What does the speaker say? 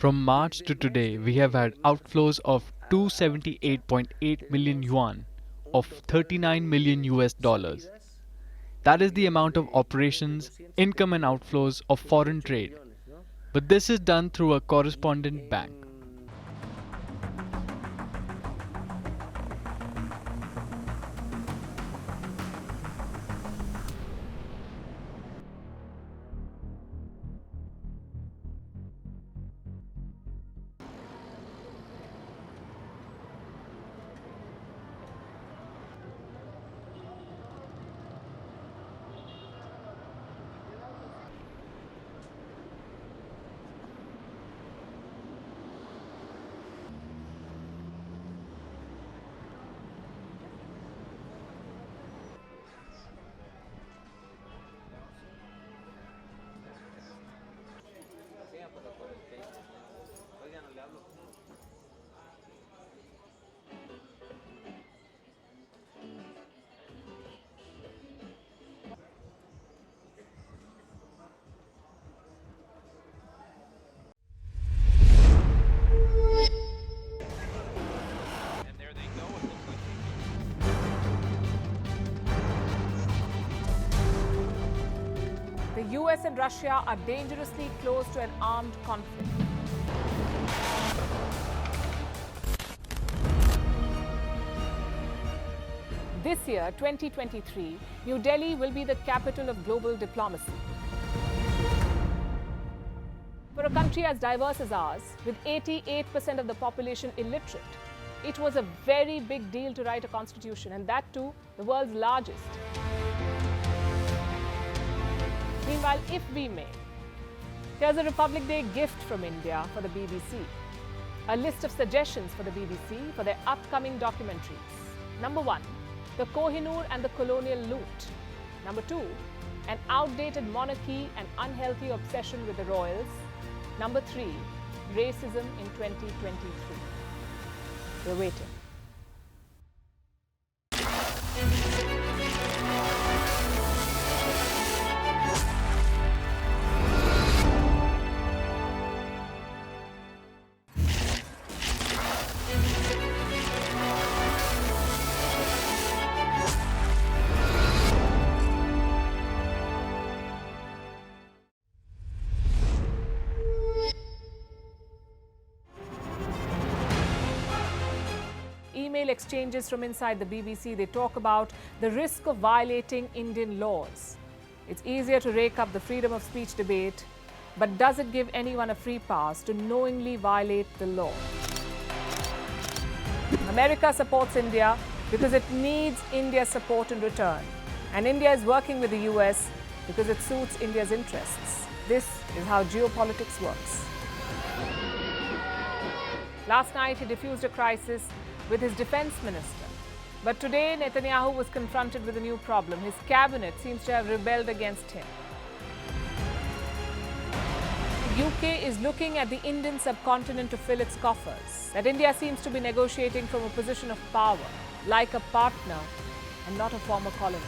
From March to today, we have had outflows of 278.8 million yuan, of 39 million US dollars. That is the amount of operations, income and outflows of foreign trade. But this is done through a correspondent bank. The US and Russia are dangerously close to an armed conflict. This year, 2023, New Delhi will be the capital of global diplomacy. For a country as diverse as ours, with 88% of the population illiterate, it was a very big deal to write a constitution, and that too, the world's largest. Meanwhile, if we may, here's a Republic Day gift from India for the BBC. A list of suggestions for the BBC for their upcoming documentaries. Number 1, the Kohinoor and the colonial loot. Number 2, an outdated monarchy and unhealthy obsession with the royals. Number 3, racism in 2023. We're waiting. Email exchanges from inside the BBC, they talk about the risk of violating Indian laws. It's easier to rake up the freedom of speech debate, but does it give anyone a free pass to knowingly violate the law? America supports India because it needs India's support in return. And India is working with the US because it suits India's interests. This is how geopolitics works. Last night, he diffused a crisis with his defense minister. But today, Netanyahu was confronted with a new problem. His cabinet seems to have rebelled against him. The UK is looking at the Indian subcontinent to fill its coffers. That India seems to be negotiating from a position of power, like a partner and not a former colony.